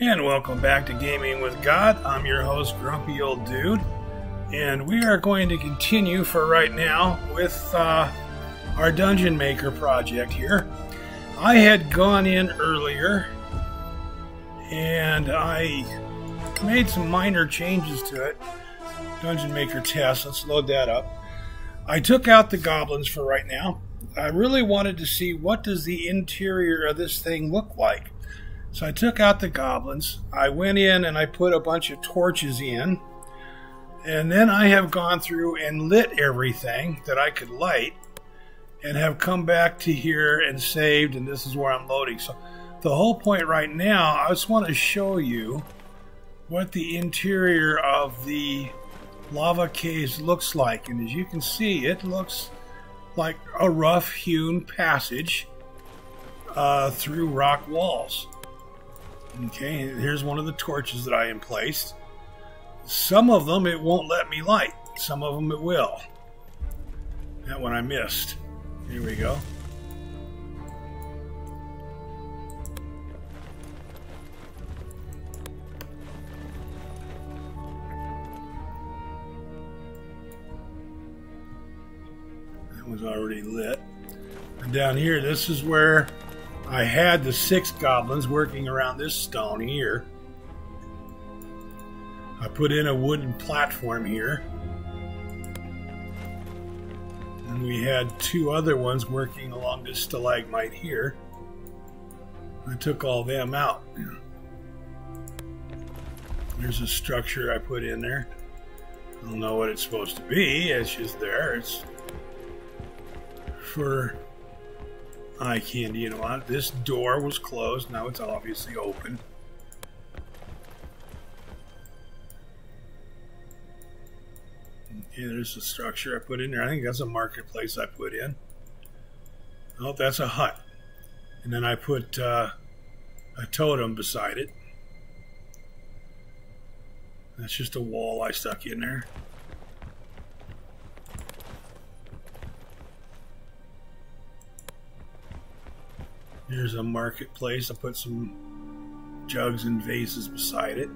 And welcome back to Gaming with God. I'm your host, Grumpy Old Dude, and we are going to continue for right now with our Dungeon Maker project here. I had gone in earlier and I made some minor changes to it. Dungeon Maker test, let's load that up. I took out the goblins for right now. I really wanted to see what does the interior of this thing look like. So I took out the goblins, I went in and I put a bunch of torches in, and then I have gone through and lit everything that I could light, and have come back to here and saved, and this is where I'm loading. So the whole point right now, I just want to show you what the interior of the lava caves looks like. And as you can see, it looks like a rough-hewn passage through rock walls. Okay, here's one of the torches that I emplaced. Some of them it won't let me light. Some of them it will. That one I missed. Here we go. That was already lit. And down here, this is where I had the 6 goblins working around this stone here. I put in a wooden platform here. And we had 2 other ones working along this stalagmite here. I took all them out. There's a structure I put in there. I don't know what it's supposed to be. It's just there. It's for eye candy and all. This door was closed. Now it's obviously open. Okay, there's a structure I put in there. I think that's a marketplace I put in. Oh, that's a hut. And then I put a totem beside it. That's just a wall I stuck in there. Here's a marketplace. I put some jugs and vases beside it.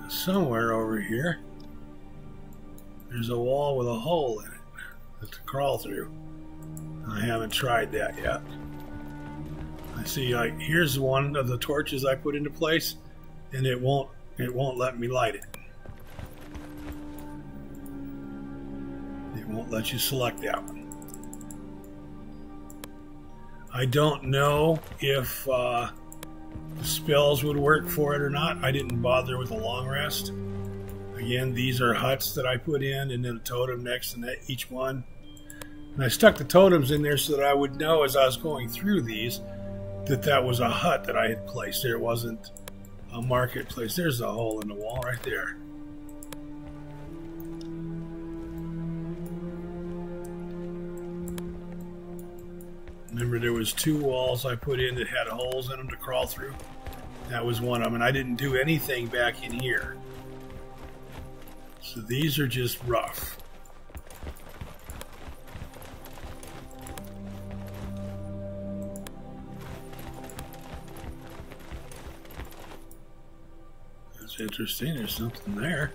Somewhere over here, there's a wall with a hole in it to crawl through. I haven't tried that yet. I see, like, here's one of the torches I put into place, and it won't let me light it. It won't let you select that one. I don't know if the spells would work for it or not. I didn't bother with a long rest. Again, these are huts that I put in, and then a totem next to each one. And I stuck the totems in there so that I would know as I was going through these that that was a hut that I had placed there. It wasn't a marketplace. There's a hole in the wall right there. Remember, there was 2 walls I put in that had holes in them to crawl through. That was one of them, and I didn't do anything back in here. So these are just rough. That's interesting. There's something there.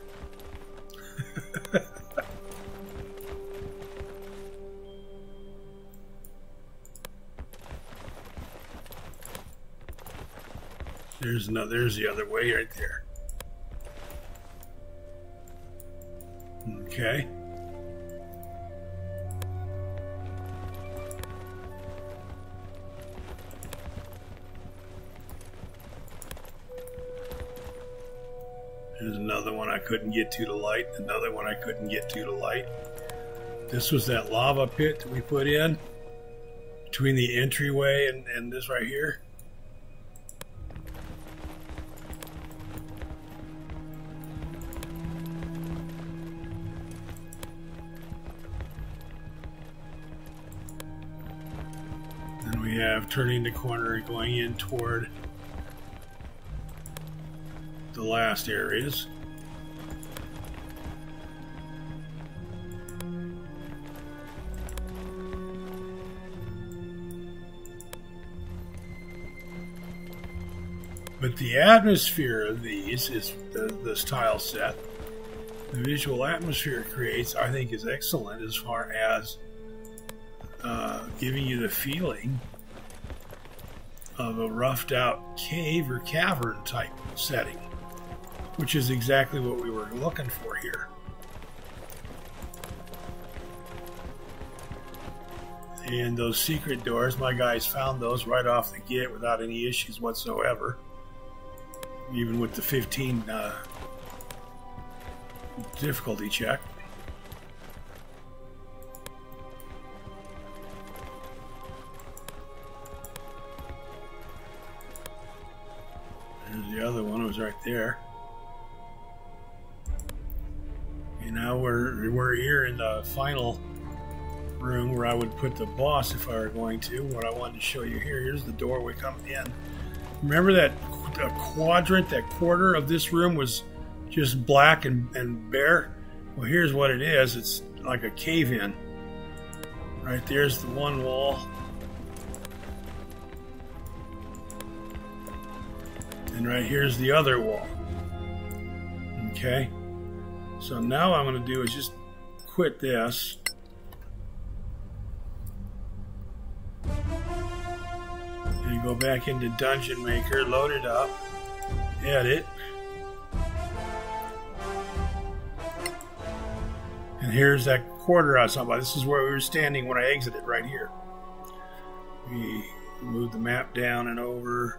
There's the other way right there. Okay. There's another one I couldn't get to light. Another one I couldn't get to light. This was that lava pit that we put in between the entryway and this right here. We have turning the corner going in toward the last areas. But the atmosphere of these is this tile set. The visual atmosphere it creates, I think, is excellent as far as giving you the feeling of a roughed out cave or cavern type setting, which is exactly what we were looking for here. And those secret doors, my guys found those right off the get without any issues whatsoever, even with the 15 difficulty check. There's the other one, it was right there. And now we're here in the final room where I would put the boss if I were going to. What I wanted to show you here, here's the doorway coming in. Remember that quadrant, that quarter of this room was just black and bare? Well, here's what it is. It's like a cave-in. Right there's the one wall. And right here's the other wall. Okay? So now what I'm going to do is just quit this. And go back into Dungeon Maker, load it up, edit. And here's that quarter I was talking about. This is where we were standing when I exited, right here. We move the map down and over,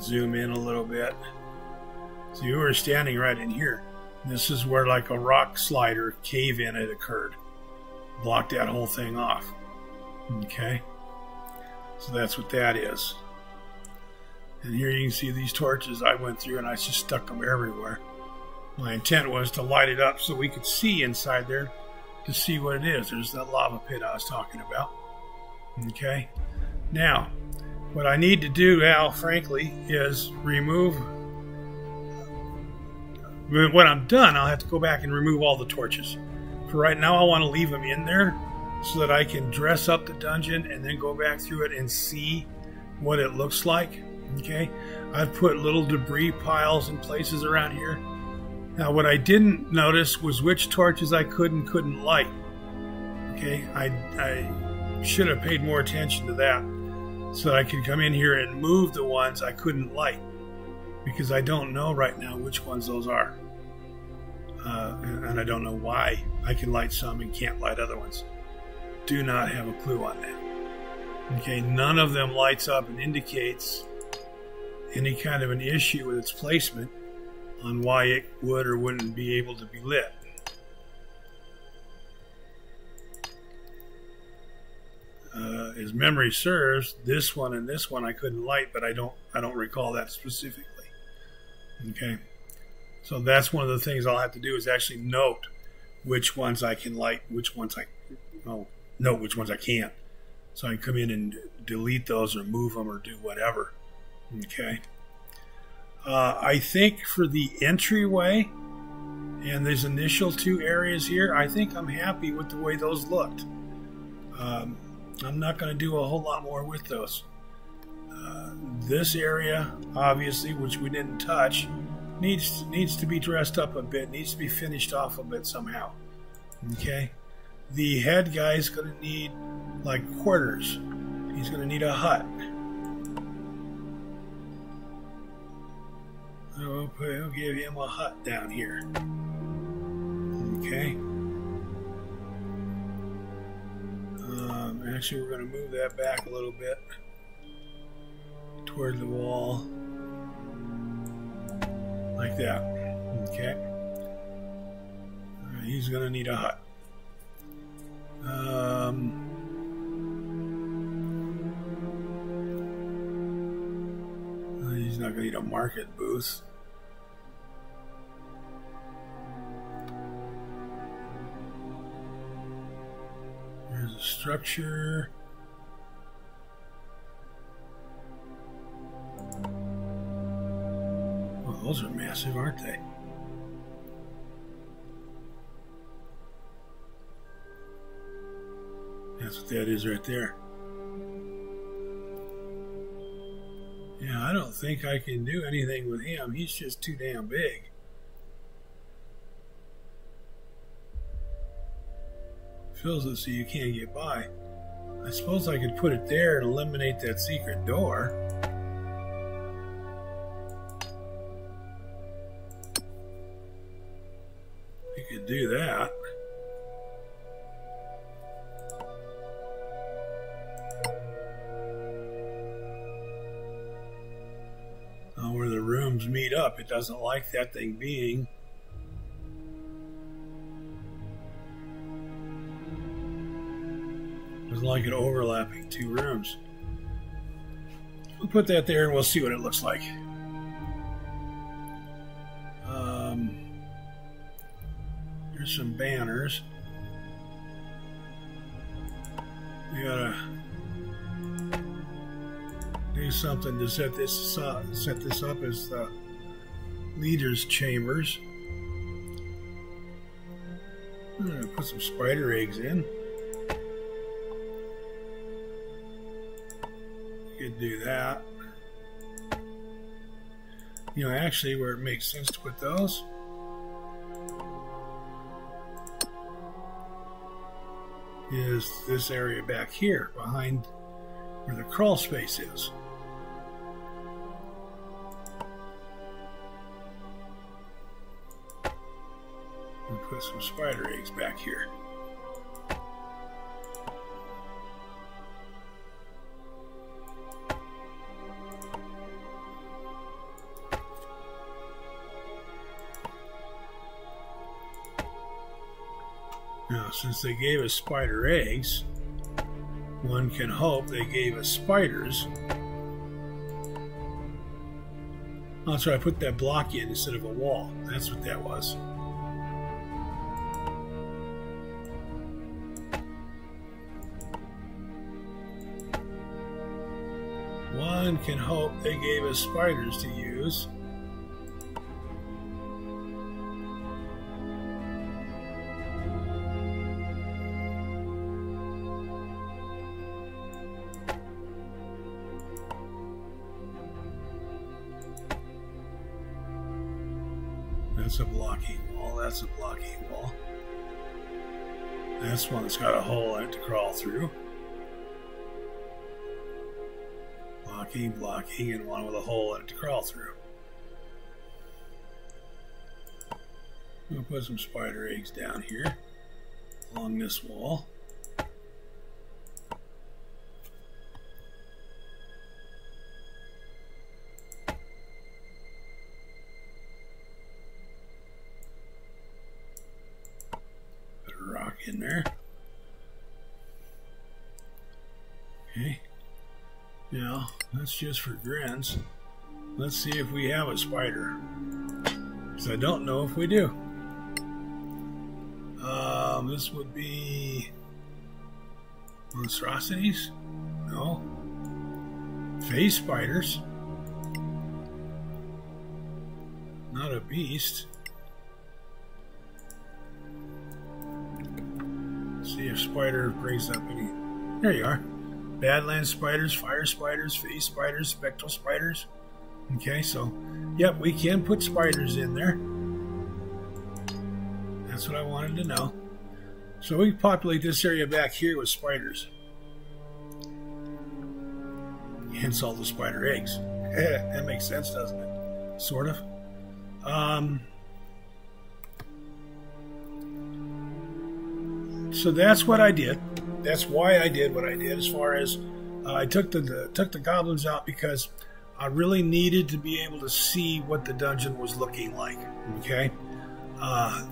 zoom in a little bit. So you were standing right in here. This is where like a rock slider cave-in had occurred. Blocked that whole thing off. Okay? So that's what that is. And here you can see these torches I went through and I just stuck them everywhere. My intent was to light it up so we could see inside there to see what it is. There's that lava pit I was talking about. Okay? Now, what I need to do now, frankly, is remove... When I'm done, I'll have to go back and remove all the torches. For right now, I want to leave them in there so that I can dress up the dungeon and then go back through it and see what it looks like. Okay? I've put little debris piles in places around here. Now, what I didn't notice was which torches I could and couldn't light. Okay? I should have paid more attention to that so that I could come in here and move the ones I couldn't light, because I don't know right now which ones those are. And I don't know why I can light some and can't light other ones. Do not have a clue on that. Okay, none of them lights up and indicates any kind of an issue with its placement on why it would or wouldn't be able to be lit. As memory serves, this one and this one I couldn't light, but I don't recall that specifically. Okay, so that's one of the things I'll have to do is actually note which ones I can light, which ones note which ones I can't, so I can come in and delete those or move them or do whatever. Okay. I think for the entryway and these initial two areas here, I think I'm happy with the way those looked. I'm not going to do a whole lot more with those. This area, obviously, which we didn't touch, needs to be dressed up a bit, needs to be finished off a bit somehow. Okay? The head guy's going to need, like, quarters. He's going to need a hut. I'll give him a hut down here. Okay? Actually, we're going to move that back a little bit toward the wall, like that. Okay. He's going to need a hut. He's not going to need a market booth. There's a structure. Well, those are massive, aren't they? That's what that is right there. Yeah, I don't think I can do anything with him. He's just too damn big. Fills it so you can't get by. I suppose I could put it there and eliminate that secret door. You could do that. Where the rooms meet up, it doesn't like that thing being. Doesn't like it overlapping two rooms. We'll put that there and we'll see what it looks like. Here's some banners. We gotta do something to set this up as the leader's chambers. I'm gonna put some spider eggs in. You could do that. You know, actually, where it makes sense to put those is this area back here, behind where the crawl space is. And put some spider eggs back here. Now, since they gave us spider eggs, one can hope they gave us spiders. Oh, that's why I put that block in instead of a wall. That's what that was. One can hope they gave us spiders to use. That's a blocking wall. That's a blocking wall. That's one that's got a hole in it to crawl through. Blocking, blocking, and one with a hole in it to crawl through. We'll put some spider eggs down here along this wall. In there. Okay. Now, that's just for grins. Let's see if we have a spider. Because I don't know if we do. This would be monstrosities? No. Phase spiders. Not a beast. See if spider brings up any. There you are. Badlands spiders, fire spiders, phase spiders, spectral spiders. Okay, so yep, we can put spiders in there. That's what I wanted to know. So we populate this area back here with spiders. Hence all the spider eggs. That makes sense, doesn't it? Sort of. So that's what I did. That's why I did what I did. As far as I took the goblins out because I really needed to be able to see what the dungeon was looking like. Okay,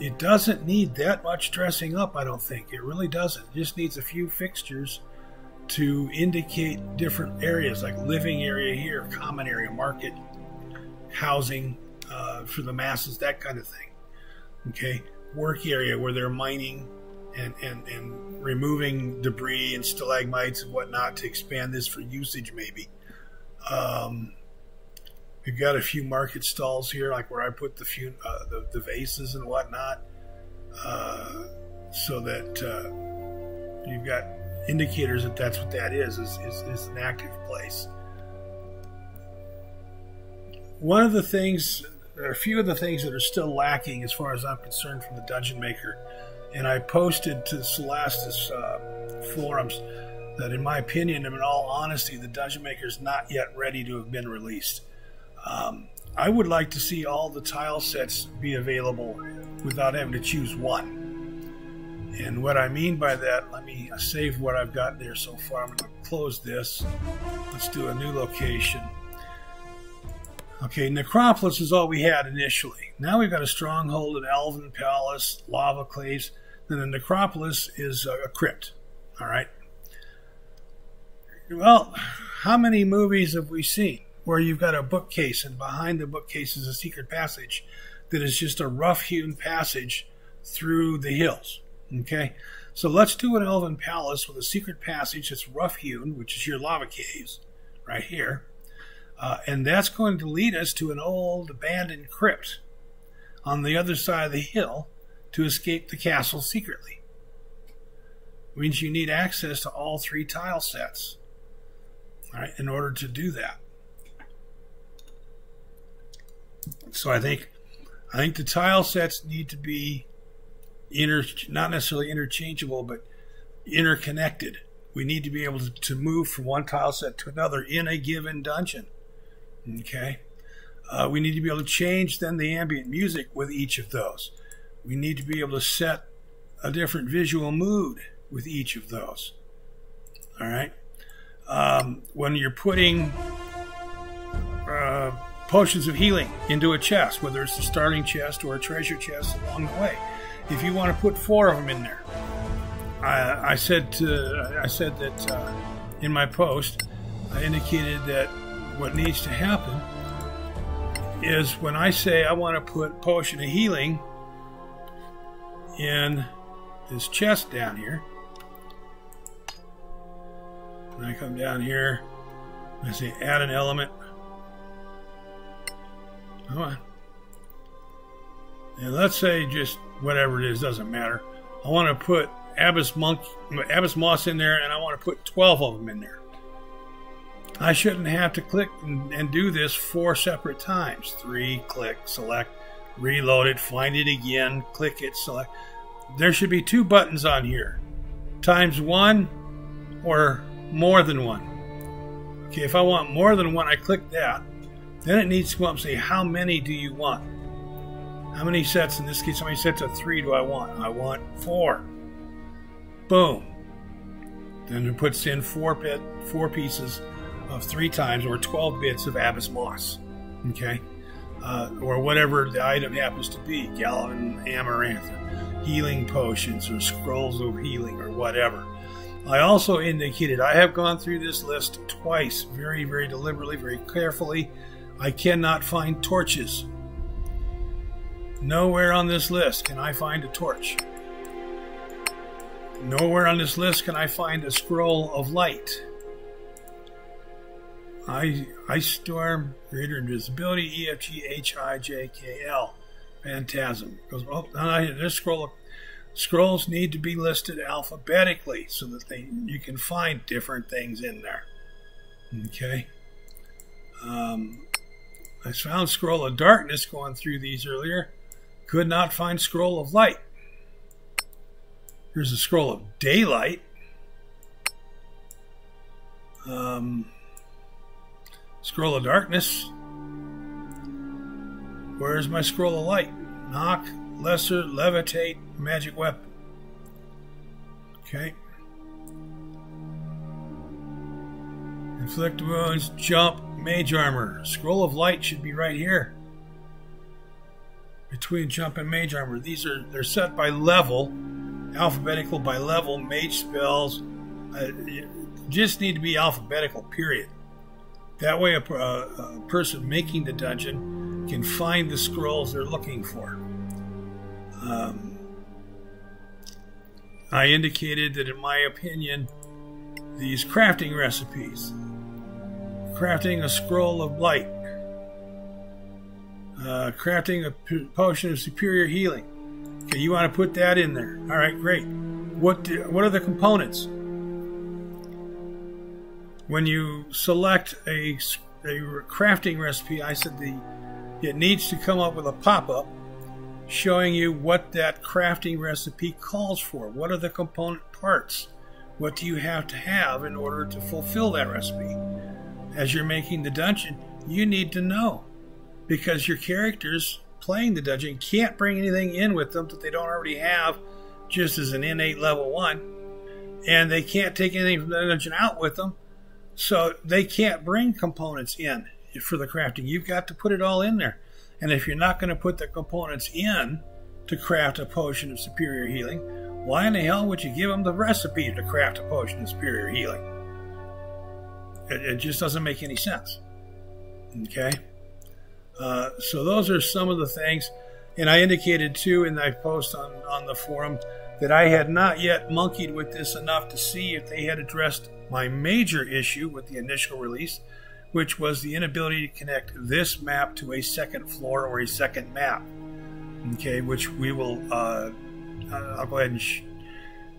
it doesn't need that much dressing up. I don't think it really doesn't. It just needs a few fixtures to indicate different areas, like living area here, common area, market, housing for the masses, that kind of thing. Okay, work area where they're mining. And removing debris and stalagmites and whatnot to expand this for usage, maybe. We've got a few market stalls here, like where I put the vases and whatnot, so that you've got indicators that that's what that is an active place. one of the things, there are a few of the things that are still lacking as far as I'm concerned from the Dungeon Maker, and I posted to Solasta's forums that in my opinion, and in all honesty, the Dungeon Maker is not yet ready to have been released. I would like to see all the tile sets be available without having to choose one. And what I mean by that, let me save what I've got there so far. I'm going to close this. Let's do a new location. Okay, Necropolis is all we had initially. Now we've got a stronghold, an elven palace, lava caves. Then the Necropolis is a crypt. All right. Well, how many movies have we seen where you've got a bookcase and behind the bookcase is a secret passage that is just a rough-hewn passage through the hills? Okay, so let's do an elven palace with a secret passage that's rough-hewn, which is your lava caves right here. And that's going to lead us to an old abandoned crypt on the other side of the hill to escape the castle secretly. It means you need access to all 3 tile sets, all right, in order to do that. So I think the tile sets need to be not necessarily interchangeable, but interconnected. We need to be able to move from one tile set to another in a given dungeon. Okay, we need to be able to change then the ambient music with each of those. We need to be able to set a different visual mood with each of those. All right, when you're putting potions of healing into a chest, whether it's a starting chest or a treasure chest along the way, if you want to put 4 of them in there, I said that in my post, I indicated that what needs to happen is when I say I want to put potion of healing in this chest down here, and I come down here and I say add an element. Come on. And let's say just whatever it is, doesn't matter. I want to put Abyss Moss in there, and I want to put 12 of them in there. I shouldn't have to click and do this 4 separate times. 3, click, select, reload it, find it again, click it, select. There should be 2 buttons on here. Times 1 or more than 1. Okay, if I want more than 1, I click that. Then it needs to go up and say, how many do you want? How many sets, in this case, how many sets of 3 do I want? I want 4. Boom. Then it puts in 4 pieces of 3 times, or 12 bits of Abyss Moss. Okay? Or whatever the item happens to be. Gallon, Amaranth, healing potions, or scrolls of healing, or whatever. I also indicated, I have gone through this list twice, very, very deliberately, very carefully. I cannot find torches. Nowhere on this list can I find a torch. Nowhere on this list can I find a scroll of light. Ice Storm, Greater Invisibility, EFG, HIJKL, Phantasm. Goes, oh, this scrolls need to be listed alphabetically so that you can find different things in there. Okay. I found Scroll of Darkness going through these earlier. Could not find Scroll of Light. Here's a Scroll of Daylight. Scroll of Darkness. Where's my Scroll of Light? Knock, Lesser, Levitate, Magic Weapon. Okay. Inflict Wounds, Jump, Mage Armor. Scroll of Light should be right here. Between Jump and Mage Armor. They're set by level, alphabetical by level. Mage spells just need to be alphabetical, period. That way a person making the dungeon can find the scrolls they're looking for. I indicated that in my opinion, these crafting recipes, crafting a scroll of light, crafting a potion of superior healing. Okay, you want to put that in there. All right, great. What are the components? When you select a crafting recipe, I said it needs to come up with a pop-up showing you what that crafting recipe calls for. What are the component parts? What do you have to have in order to fulfill that recipe? As you're making the dungeon, you need to know, because your characters playing the dungeon can't bring anything in with them that they don't already have just as an innate level 1, and they can't take anything from the dungeon out with them, so they can't bring components in for the crafting. You've got to put it all in there. And if you're not going to put the components in to craft a potion of superior healing, why in the hell would you give them the recipe to craft a potion of superior healing? It just doesn't make any sense. Okay? So those are some of the things. And I indicated too in my post on the forum that I had not yet monkeyed with this enough to see if they had addressed my major issue with the initial release, which was the inability to connect this map to a second floor or a second map. Okay, which we will, I'll go ahead and,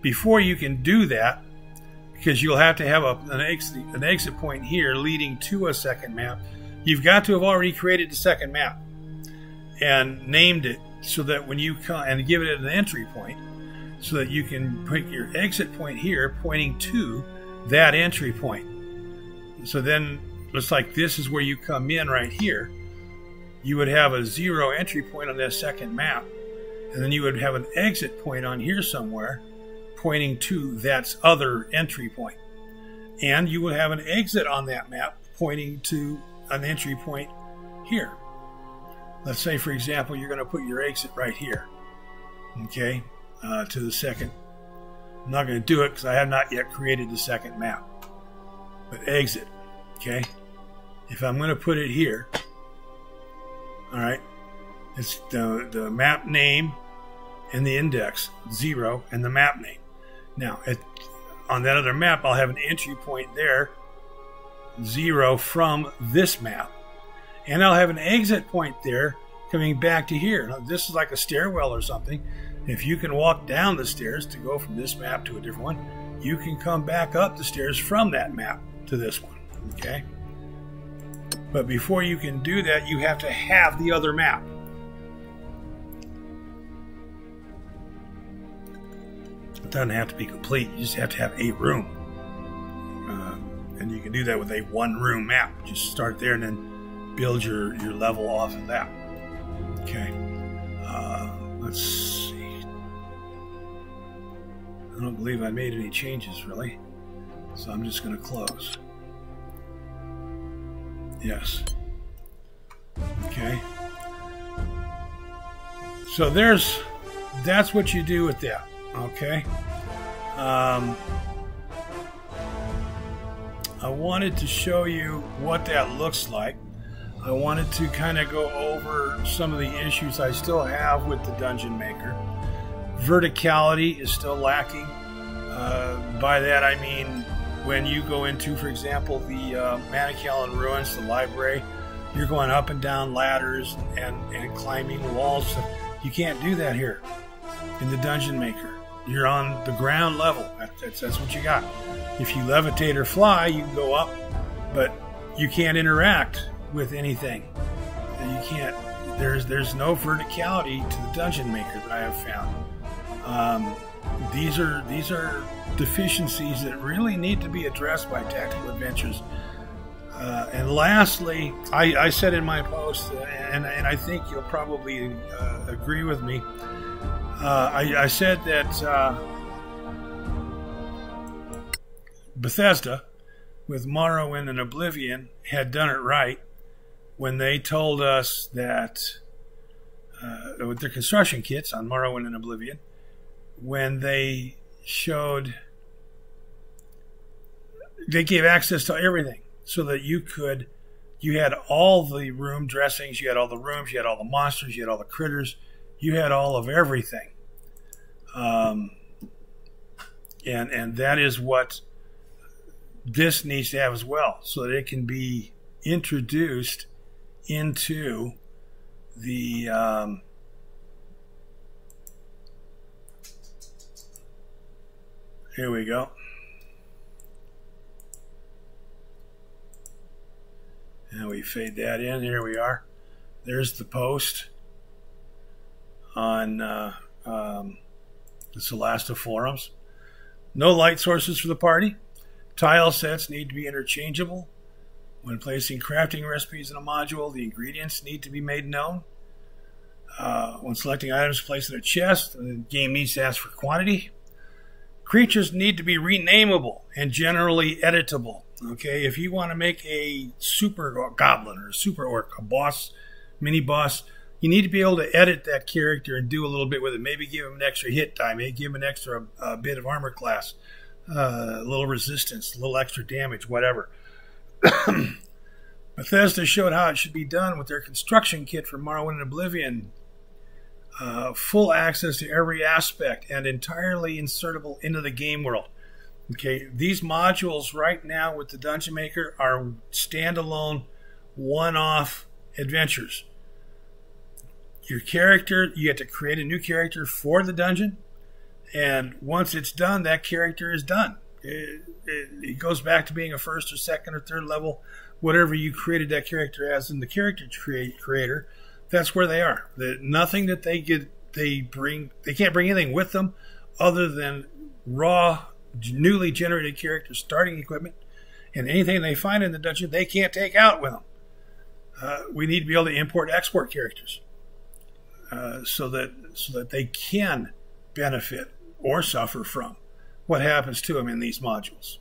before you can do that, because you'll have to have an exit point here leading to a second map, you've got to have already created the second map and named it so that when you come, and give it an entry point, so that you can put your exit point here pointing to that entry point. So then, looks like this is where you come in right here. You would have a 0 entry point on that second map, and then you would have an exit point on here somewhere pointing to that other entry point. And you would have an exit on that map pointing to an entry point here. Let's say, for example, you're going to put your exit right here, okay, to the second. I'm not going to do it because I have not yet created the second map. But exit, okay? If I'm going to put it here, all right, it's the map name and the index, 0, and the map name. Now, on that other map, I'll have an entry point there, 0 from this map. And I'll have an exit point there coming back to here. Now, this is like a stairwell or something. If you can walk down the stairs to go from this map to a different one, you can come back up the stairs from that map to this one, okay? But before you can do that, you have to have the other map. It doesn't have to be complete. You just have to have a room. And you can do that with a one-room map. Just start there and then build your level off of that. Okay. Let's see. I don't believe I made any changes, really. So I'm just going to close. Yes. Okay. So that's what you do with that. Okay. I wanted to show you what that looks like. I wanted to kind of go over some of the issues I still have with the Dungeon Maker. Verticality is still lacking. By that I mean when you go into, for example, the Manacalon Ruins, the library, you're going up and down ladders and climbing walls. You can't do that here in the Dungeon Maker. You're on the ground level. That's what you got. If you levitate or fly, you can go up, but you can't interact with anything. You can't. There's no verticality to the Dungeon Maker that I have found. These are deficiencies that really need to be addressed by Tactical Adventures. And lastly, I said in my post, and I think you'll probably agree with me. I said that Bethesda, with Morrowind and Oblivion, had done it right when they told us that with their construction kits on Morrowind and Oblivion, when they gave access to everything so that you had all the room dressings, you had all the rooms, you had all the monsters, you had all the critters, you had all of everything. And that is what this needs to have as well, so that it can be introduced into the here we go. And we fade that in. Here we are. There's the post on the Solasta Forums. No light sources for the party. Tile sets need to be interchangeable. When placing crafting recipes in a module, the ingredients need to be made known. When selecting items placed in a chest, the game needs to ask for quantity. Creatures need to be renameable and generally editable. Okay, if you want to make a super goblin or a super orc, a boss, mini boss, you need to be able to edit that character and do a little bit with it. Maybe give him an extra hit die, maybe give him an extra bit of armor class, a little resistance, a little extra damage, whatever. Bethesda showed how it should be done with their construction kit for Morrowind and Oblivion. Full access to every aspect and entirely insertable into the game world. Okay, these modules right now with the Dungeon Maker are standalone, one-off adventures. Your character, you have to create a new character for the dungeon, and once it's done, that character is done. It goes back to being a first or second or third level, whatever you created that character as in the character creator. That's where they are. Nothing that they can't bring anything with them other than raw, newly generated character starting equipment, and anything they find in the dungeon they can't take out with them. We need to be able to import export characters so that they can benefit or suffer from what happens to them in these modules.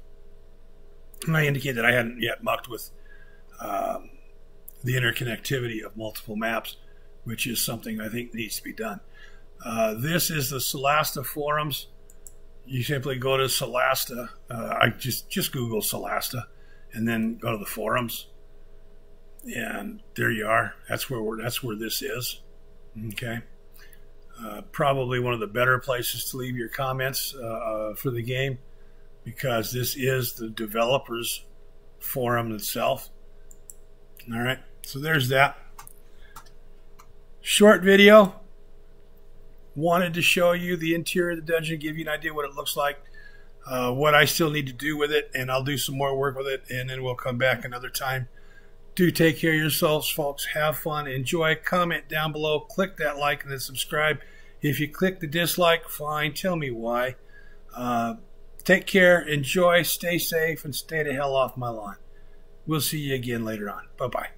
And I indicate that I hadn't yet mucked with the interconnectivity of multiple maps, which is something I think needs to be done. This is the Solasta Forums. You simply go to Solasta. I just Google Solasta, and then go to the forums, and there you are. That's where this is. Okay. Probably one of the better places to leave your comments for the game, because this is the developers forum itself. All right, so there's that short video. Wanted to show you the interior of the dungeon, give you an idea what it looks like, what I still need to do with it, and I'll do some more work with it, and then we'll come back another time. Do take care of yourselves, folks. Have fun, enjoy, comment down below, click that like, and then subscribe. If you click the dislike, fine, tell me why. Take care, enjoy, stay safe, and stay the hell off my lawn. We'll see you again later on. Bye-bye.